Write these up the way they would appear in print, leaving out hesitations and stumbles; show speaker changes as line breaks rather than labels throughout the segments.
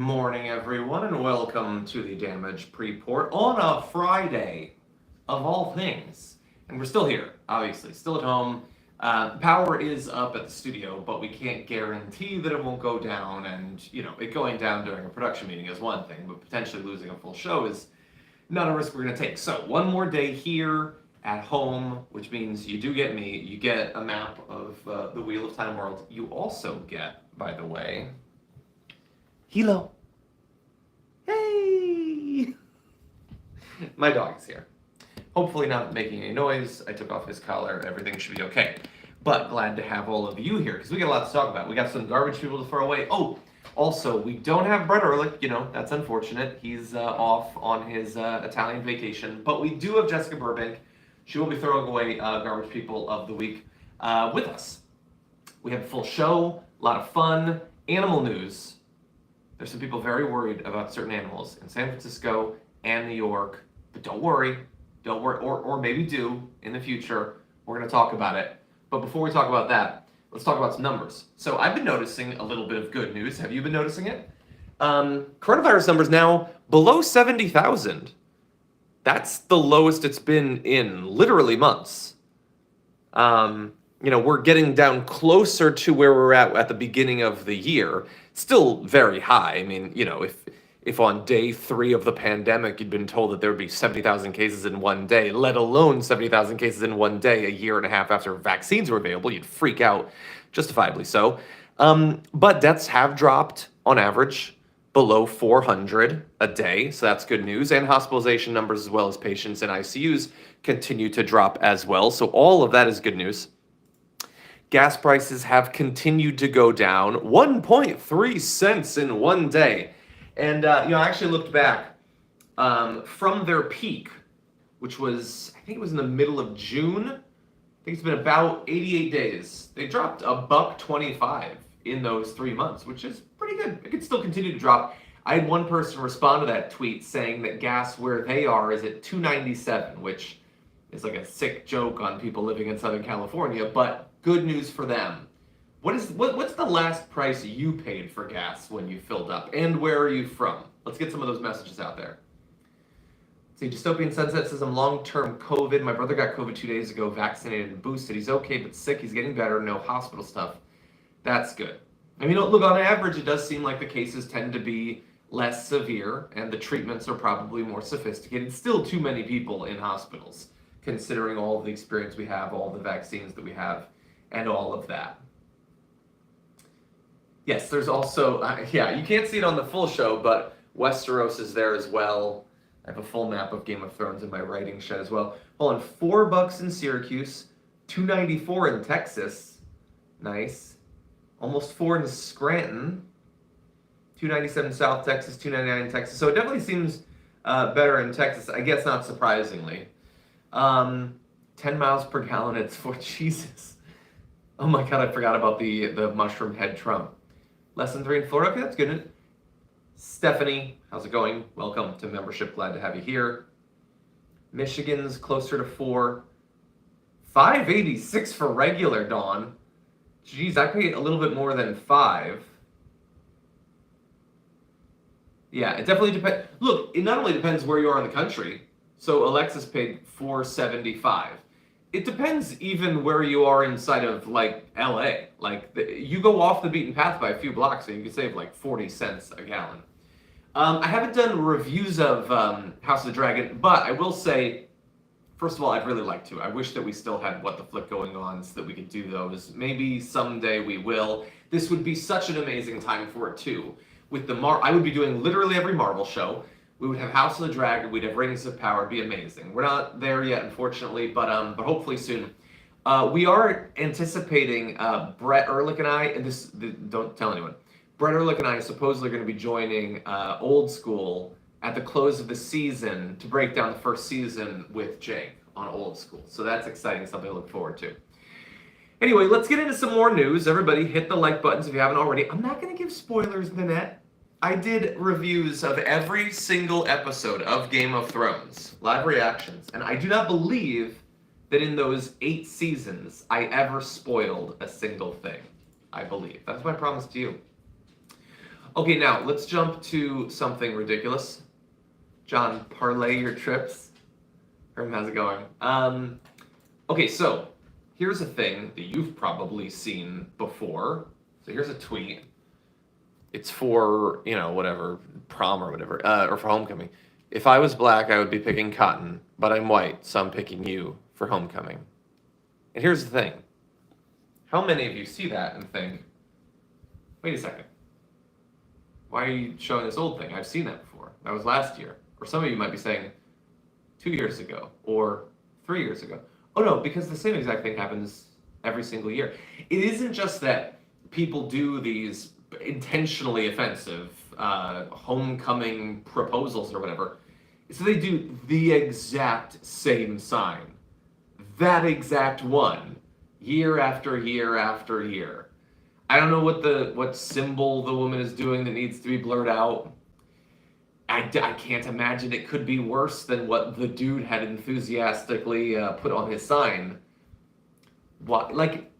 Morning, everyone, and welcome to the Damage Report on a Friday, of all things. And we're still here, obviously, still at home. Power is up at the studio, but we can't guarantee that it won't go down. And, it going down during a production meeting is one thing, but potentially losing a full show is not a risk we're going to take. So, one more day here at home, which means you do get me. You get a map of the Wheel of Time world. You also get, by the way, Hilo. Hey! My dog is here. Hopefully not making any noise. I took off his collar. Everything should be okay. But glad to have all of you here because we got a lot to talk about. We got some garbage people to throw away. Oh, also, we don't have Brett Ehrlich. That's unfortunate. He's off on his Italian vacation. But we do have Jessica Burbank. She will be throwing away garbage people of the week with us. We have a full show, a lot of fun, animal news. There's some people very worried about certain animals in San Francisco and New York, but don't worry, or maybe do in the future. We're going to talk about it. But before we talk about that, let's talk about some numbers. So I've been noticing a little bit of good news. Have you been noticing it? Coronavirus numbers now below 70,000. That's the lowest it's been in literally months. We're getting down closer to where we're at the beginning of the year. Still very high. I mean, if on day 3 of the pandemic you'd been told that there would be 70,000 cases in one day, let alone 70,000 cases in one day a year and a half after vaccines were available, you'd freak out, justifiably so. But deaths have dropped on average below 400 a day, so that's good news. And hospitalization numbers as well as patients in ICUs continue to drop as well. So all of that is good news. Gas prices have continued to go down 1.3 cents in one day. And, I actually looked back from their peak, which was, I think it was in the middle of June. I think it's been about 88 days. They dropped $1.25 in those 3 months, which is pretty good. It could still continue to drop. I had one person respond to that tweet saying that gas where they are is at $2.97, which is like a sick joke on people living in Southern California, but good news for them. What's the last price you paid for gas when you filled up, and where are you from? Let's get some of those messages out there. See, Dystopian Sunset says I'm long-term COVID. My brother got COVID 2 days ago, vaccinated and boosted. He's okay, but sick. He's getting better. No hospital stuff. That's good. I mean, look, on average, it does seem like the cases tend to be less severe, and the treatments are probably more sophisticated. Still too many people in hospitals, considering all of the experience we have, all the vaccines that we have, and all of that. Yes, there's also, you can't see it on the full show, but Westeros is there as well. I have a full map of Game of Thrones in my writing shed as well. Hold on, $4 in Syracuse, $2.94 in Texas. Nice. Almost $4 in Scranton. $2.97 South Texas, $2.99 in Texas. So it definitely seems better in Texas, I guess not surprisingly. 10 miles per gallon, it's for Jesus. Oh my God, I forgot about the mushroom head Trump. Less than 3 in Florida, okay, that's good. Stephanie, how's it going? Welcome to membership, glad to have you here. Michigan's closer to 4. $5.86 for regular, Dawn. Geez, I paid a little bit more than 5. Yeah, it definitely depends. Look, it not only depends where you are in the country. So Alexis paid $4.75. It depends even where you are inside of like LA. You go off the beaten path by a few blocks and you can save like 40 cents a gallon. I haven't done reviews of House of the Dragon, but I will say, first of all, I'd really like to. I wish that we still had What the Flick going on so that we could do those. Maybe someday we will. This would be such an amazing time for it too. I would be doing literally every Marvel show. We would have House of the Dragon, we'd have Rings of Power, it'd be amazing. We're not there yet, unfortunately, but hopefully soon. We are anticipating Brett Ehrlich and I, and don't tell anyone, Brett Ehrlich and I are supposedly going to be joining Old School at the close of the season to break down the first season with Jake on Old School. So that's exciting, something to look forward to. Anyway, let's get into some more news. Everybody hit the like buttons if you haven't already. I'm not going to give spoilers, Nanette. I did reviews of every single episode of Game of Thrones, live reactions, and I do not believe that in those 8 seasons I ever spoiled a single thing. I believe. That's my promise to you. Okay, now let's jump to something ridiculous. John, parlay your trips. Herm, how's it going? Okay, so here's a thing that you've probably seen before. So here's a tweet. It's for, whatever, prom or whatever, or for homecoming. If I was black, I would be picking cotton, but I'm white, so I'm picking you for homecoming. And here's the thing. How many of you see that and think, wait a second, why are you showing this old thing? I've seen that before. That was last year. Or some of you might be saying 2 years ago or 3 years ago. Oh no, because the same exact thing happens every single year. It isn't just that people do these intentionally offensive homecoming proposals or whatever. So they do the exact same sign. That exact one. Year after year after year. I don't know what symbol the woman is doing that needs to be blurred out. I can't imagine it could be worse than what the dude had enthusiastically put on his sign. What, like,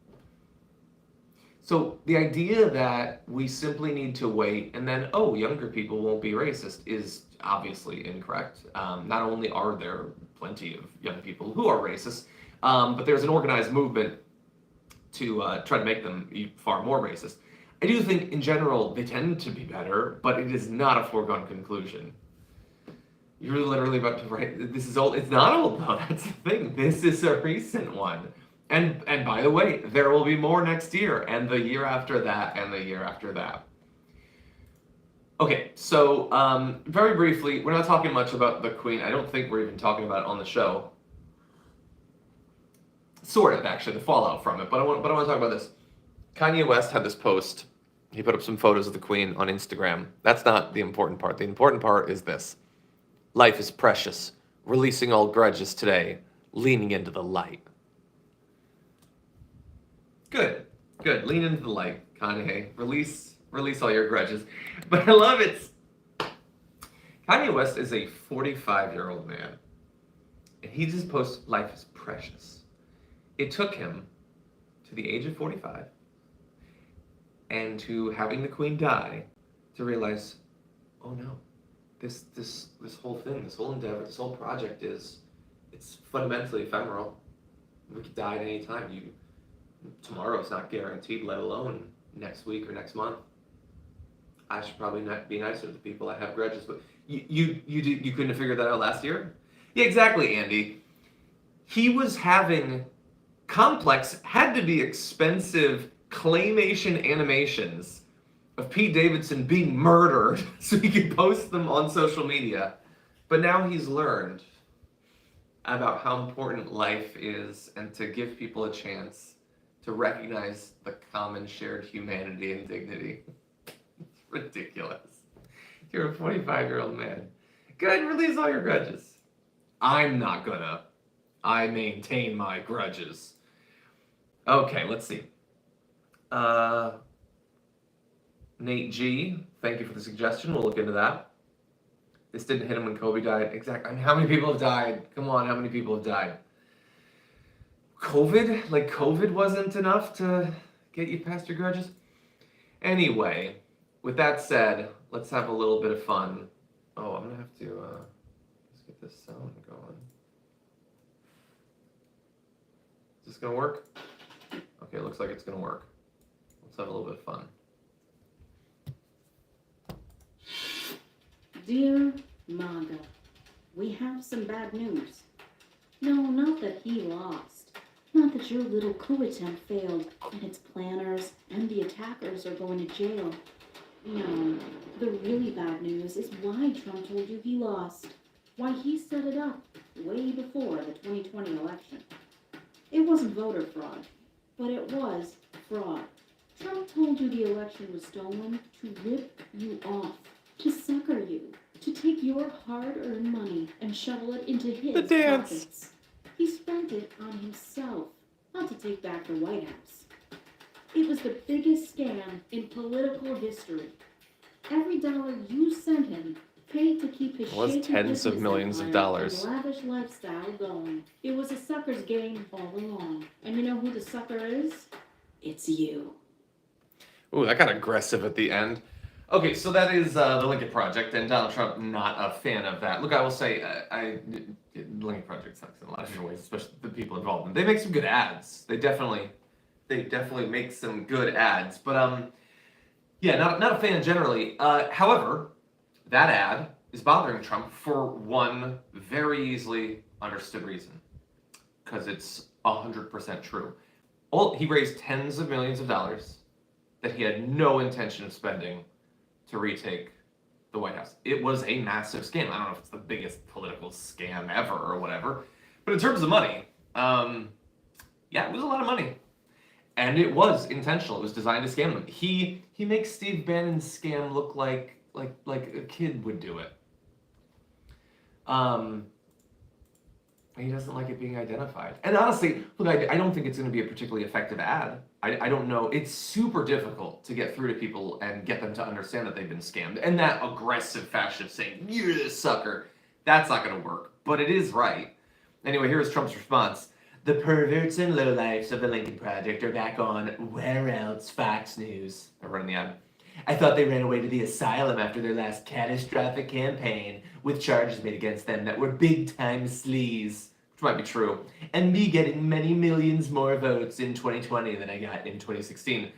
so the idea that we simply need to wait and then, oh, younger people won't be racist is obviously incorrect. Not only are there plenty of young people who are racist, but there's an organized movement to try to make them far more racist. I do think, in general, they tend to be better, but it is not a foregone conclusion. You're literally about to write, this is old. It's not old, though. That's the thing. This is a recent one. And by the way, there will be more next year, and the year after that, and the year after that. Okay, so very briefly, we're not talking much about the Queen. I don't think we're even talking about it on the show. Sort of, actually, the fallout from it. But I want to talk about this. Kanye West had this post. He put up some photos of the Queen on Instagram. That's not the important part. The important part is this. Life is precious. Releasing all grudges today. Leaning into the light. Good. Lean into the light, Kanye. Release all your grudges. But I love it. Kanye West is a 45-year-old man. And he just posts, life is precious. It took him to the age of 45 and to having the Queen die to realize, oh no, this whole thing, this whole endeavor, this whole project it's fundamentally ephemeral. We could die at any time. Tomorrow's not guaranteed, let alone next week or next month. I should probably not be nicer to the people I have grudges with. You couldn't have figured that out last year? Yeah, exactly, Andy. He was having complex, had to be expensive claymation animations of Pete Davidson being murdered so he could post them on social media. But now he's learned about how important life is and to give people a chance to recognize the common shared humanity and dignity. It's ridiculous. You're a 45-year-old man. Good, release all your grudges. I'm not gonna. I maintain my grudges. Okay, let's see. Nate G, thank you for the suggestion. We'll look into that. This didn't hit him when Kobe died. Exactly. I mean, how many people have died? Come on, how many people have died? COVID? Like, COVID wasn't enough to get you past your grudges? Anyway, with that said, let's have a little bit of fun. Oh, I'm going to have to let's get this sound going. Is this going to work? Okay, it looks like it's going to work. Let's have a little bit of fun.
Dear Maga, we have some bad news. No, not that he lost. Not that your little coup attempt failed and its planners and the attackers are going to jail. No, the really bad news is why Trump told you he lost. Why he set it up way before the 2020 election. It wasn't voter fraud, but it was fraud. Trump told you the election was stolen to rip you off, to sucker you, to take your hard-earned money and shovel it into his pockets. He spent it on himself, not to take back the White House. It was the biggest scam in political history. Every dollar you sent him paid to keep his shaky
tens of millions of dollars.
And lavish lifestyle going. It was a sucker's game all along. And you know who the sucker is? It's you.
Ooh, that got aggressive at the end. Okay, so that is the Lincoln Project, and Donald Trump not a fan of that. Look, I will say, Lincoln Project sucks in a lot of different ways, especially the people involved in it. They make some good ads. They definitely make some good ads. But yeah, not a fan generally. However, that ad is bothering Trump for one very easily understood reason, because it's 100% true. He raised tens of millions of dollars that he had no intention of spending to retake the White House. It was a massive scam. I don't know if it's the biggest political scam ever or whatever, but in terms of money, yeah, it was a lot of money, and it was intentional. It was designed to scam them. He makes Steve Bannon's scam look like a kid would do it. He doesn't like it being identified. And honestly, look, I don't think it's going to be a particularly effective ad. I don't know. It's super difficult to get through to people and get them to understand that they've been scammed. And that aggressive fashion of saying, "You're a sucker," that's not going to work. But it is right. Anyway, here's Trump's response. "The perverts and lowlifes of the Lincoln Project are back on Where Else? Fox News." They're running the ad. "I thought they ran away to the asylum after their last catastrophic campaign, with charges made against them that were big-time sleaze," which might be true, "and me getting many millions more votes in 2020 than I got in 2016.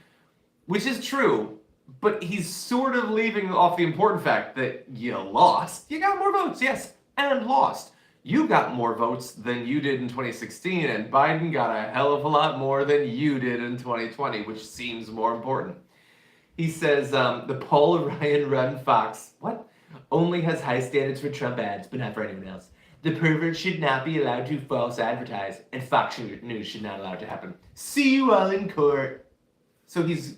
Which is true, but he's sort of leaving off the important fact that you lost. You got more votes, yes, and lost. You got more votes than you did in 2016, and Biden got a hell of a lot more than you did in 2020, which seems more important. He says, the Paul Ryan run Fox, what? Only has high standards for Trump ads, but not for anyone else. The pervert should not be allowed to false advertise, and Fox News should not allow it to happen. See you all in court." So he's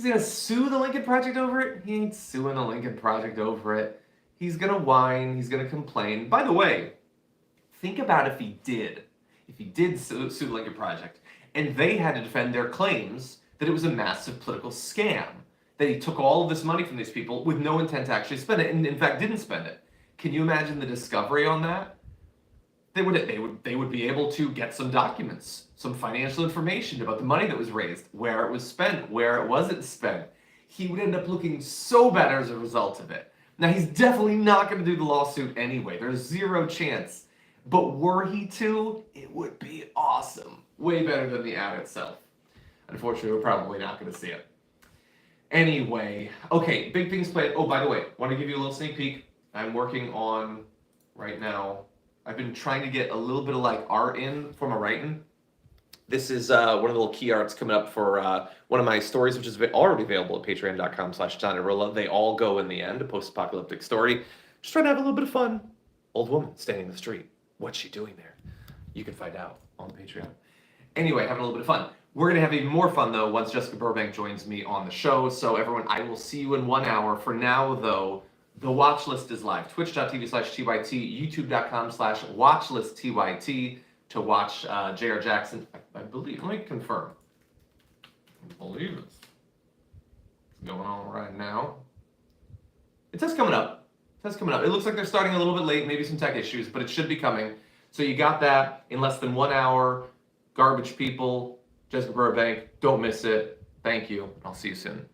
gonna sue the Lincoln Project over it? He ain't suing the Lincoln Project over it. He's gonna whine, he's gonna complain. By the way, think about if he did sue the Lincoln Project, and they had to defend their claims that it was a massive political scam, that he took all of this money from these people with no intent to actually spend it, and in fact didn't spend it. Can you imagine the discovery on that? They would be able to get some documents, some financial information about the money that was raised, where it was spent, where it wasn't spent. He would end up looking so bad as a result of it. Now, he's definitely not going to do the lawsuit anyway. There's zero chance. But were he to, it would be awesome. Way better than the ad itself. Unfortunately, we're probably not going to see it. Anyway, okay, big things planned. Oh, by the way, want to give you a little sneak peek. I'm working on, right now, I've been trying to get a little bit of like art in for my writing. This is one of the little key arts coming up for one of my stories, which is already available at patreon.com/JohnnyRilla. They all go in the end, a post-apocalyptic story. Just trying to have a little bit of fun. Old woman standing in the street. What's she doing there? You can find out on Patreon. Anyway, having a little bit of fun. We're going to have even more fun, though, once Jessica Burbank joins me on the show. So, everyone, I will see you in 1 hour. For now, though, the watch list is live. Twitch.tv/TYT, YouTube.com/watchlistTYT to watch J.R. Jackson. I believe, let me confirm. I believe it's going on right now. It says coming up. It looks like they're starting a little bit late, maybe some tech issues, but it should be coming. So you got that in less than 1 hour. Garbage People, Jessica Burbank, don't miss it. Thank you. I'll see you soon.